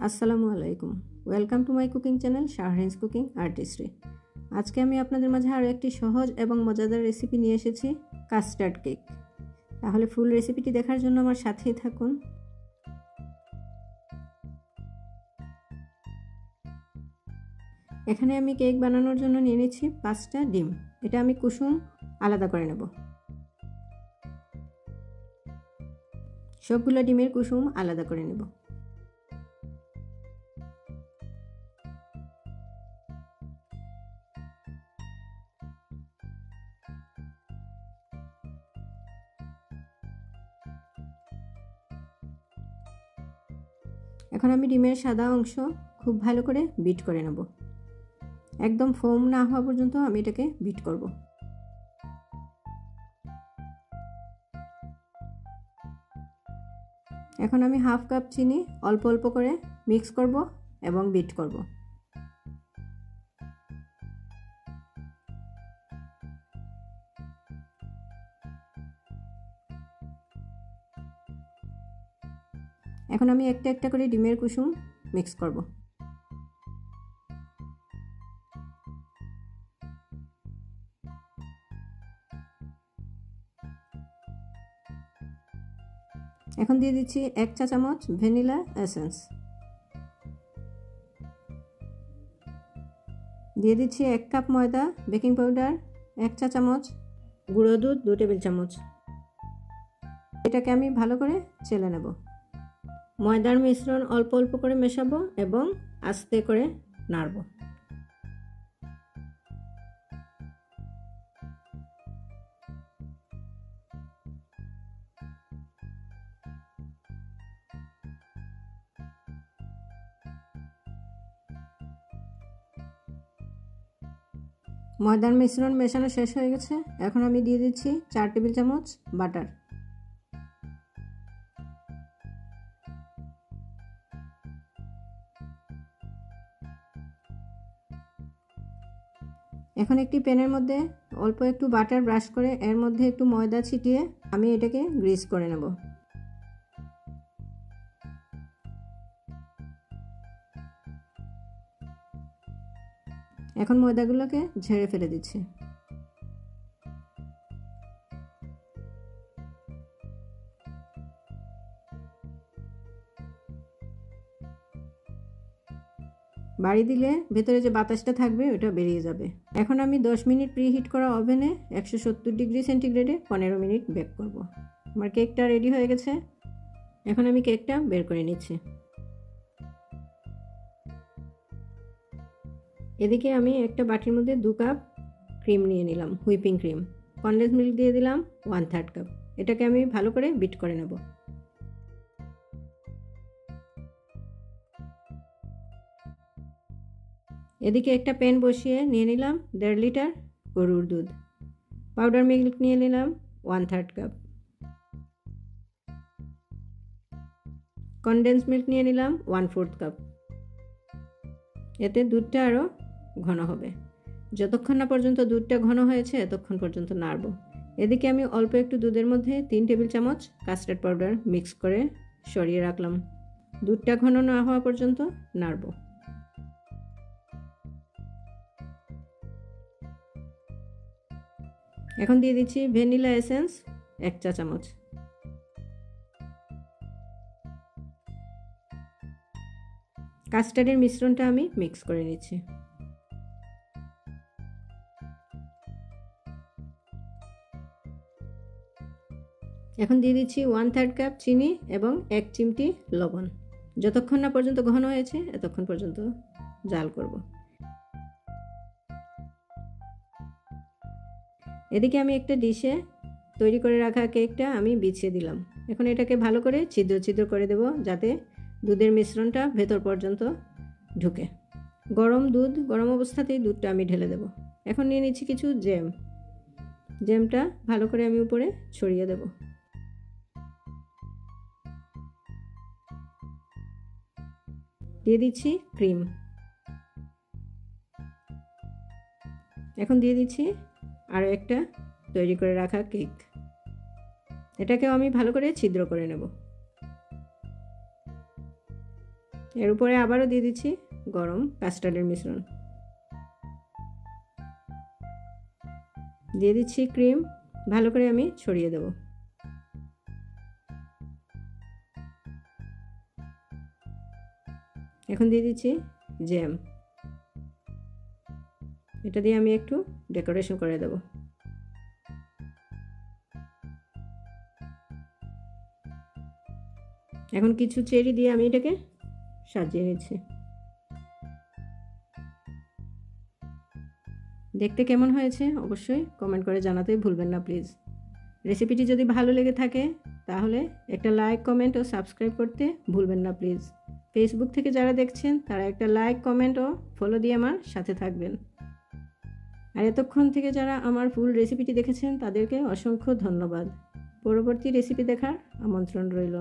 আসসালামু আলাইকুম। Welcome to my cooking channel Shahrin's cooking artistry. আজকে আমি আপনাদের মাঝে আরও একটি সহজ এবং মজাদার রেসিপি নিয়ে এসেছি, কাস্টার্ড কেক। তাহলে ফুল রেসিপিটি দেখার জন্য আমার সাথেই থাকুন। এখানে আমি কেক বানানোর জন্য নিয়ে নিচ্ছি 5টা ডিম। এটা আমি কুসুম আলাদা করে নেব। সবগুলো ডিমের কুসুম আলাদা করে নেব। এখন আমি ডিমের সাদা অংশ খুব ভালো করে বিট করে নেব। একদম ফোম না হওয়া পর্যন্ত আমি এটাকে বিট করব। এখন আমি হাফ কাপ চিনি অল্প অল্প করে মিক্স করব এবং বিট করব। এখন আমি একটা একটা করে ডিমের কুসুম মিক্স করব। এখন দিয়ে দিচ্ছি 1 চা চামচ ভ্যানিলা এসেন্স। দিয়ে দিচ্ছি 1 কাপ ময়দা, বেকিং পাউডার 1 চা চামচ, গুঁড়ো দুধ 2 টেবিল চামচ। এটাকে আমি ভালো করে চেলে নেব। ময়দার মিশ্রণ অল্প অল্প করে মেশাবো এবং আস্তে করে নাড়ব। ময়দার মিশ্রণ মেশানো শেষ হয়ে গেছে। এখন আমি দিয়ে দিচ্ছি 4 টেবিল চামচ বাটার। এখন একটি প্যানের মধ্যে অল্প একটু বাটার ব্রাশ করে এর মধ্যে একটু ময়দা ছিটিয়ে আমি এটাকে গ্রিস করে নেব। এখন ময়দাগুলোকে ঝেড়ে ফেলে দিচ্ছি। বাড়ি দিলে ভেতরে যে বাতাসটা থাকবে ওটা বেরিয়ে যাবে। এখন আমি 10 মিনিট প্রিহিট করা ওভেনে 170 ডিগ্রি সেন্টিগ্রেডে 15 মিনিট বেক করব। আমার কেকটা রেডি হয়ে গেছে। এখন আমি কেকটা বের করে নিচ্ছি। এদিকে আমি একটা বাটির মধ্যে 2 কাপ ক্রিম নিয়ে নিলাম, হুইপিং ক্রিম। কনডেন্স মিল্ক দিয়ে দিলাম 1/3 কাপ। এটাকে আমি ভালো করে বিট করে নেব। এদিকে একটা প্যান বসিয়ে নিয়ে নিলাম 1.5 লিটার গরুর দুধ। পাউডার মিল্ক নিয়ে নিলাম 1/3 কাপ। কনডেন্স মিল্ক নিয়ে নিলাম 1/4 কাপ। এতে দুধটা আরও ঘন হবে। যতক্ষণ না পর্যন্ত দুধটা ঘন হয়েছে ততক্ষণ পর্যন্ত নাড়ব। এদিকে আমি অল্প একটু দুধের মধ্যে 3 টেবিল চামচ কাস্টার্ড পাউডার মিক্স করে সরিয়ে রাখলাম। দুধটা ঘন না হওয়া পর্যন্ত নাড়ব। এখন দিয়ে দিচ্ছি ভ্যানিলা এসেন্স 1 চা চামচ। কাস্টার্ডের মিশ্রণটা আমি মিক্স করে নিচ্ছি। এখন দিয়ে দিচ্ছি 1/3 কাপ চিনি এবং 1 চিমটি লবণ। যতক্ষণ না পর্যন্ত ঘন হয়েছে ততক্ষণ পর্যন্ত জাল করব। এদিকে আমি একটা ডিশে তৈরি করে রাখা কেকটা আমি বিছিয়ে দিলাম। এখন এটাকে ভালো করে ছিদ্র ছিদ্র করে দেব যাতে দুধের মিশ্রণটা ভেতর পর্যন্ত ঢুকে। গরম অবস্থাতেই দুধটা আমি ঢেলে দেব। এখন নিয়ে নিচ্ছি কিছু জ্যামটা ভালো করে আমি উপরে ছড়িয়ে দেব। দিয়ে দিচ্ছি ক্রিম। এখন দিয়ে দিচ্ছি আরও একটা তৈরি করে রাখা কেক। এটাকেও আমি ভালো করে ছিদ্র করে নেব। এর উপরে আবারও দিয়ে দিচ্ছি গরম কাস্টার্ডের মিশ্রণ, দিয়ে দিচ্ছি ক্রিম, ভালো করে আমি ছড়িয়ে দেব। এখন দিয়ে দিচ্ছি জ্যাম, এটা দিয়ে আমি একটু ডেকোরেশন করে দেব। এখন কিছু চেরি দিয়ে আমি এটাকে সাজিয়ে নিচ্ছি। দেখতে কেমন হয়েছে অবশ্যই কমেন্ট করে জানাতে ভুলবেন না প্লিজ। রেসিপিটি যদি ভালো লেগে থাকে তাহলে একটা লাইক, কমেন্ট ও সাবস্ক্রাইব করতে ভুলবেন না প্লিজ। ফেসবুক থেকে যারা দেখছেন তারা একটা লাইক, কমেন্ট ও ফলো দিয়ে আমার সাথে থাকবেন। আর এতক্ষণ থেকে যারা আমার ফুল রেসিপিটি দেখেছেন তাদেরকে অসংখ্য ধন্যবাদ। পরবর্তী রেসিপি দেখার আমন্ত্রণ রইল।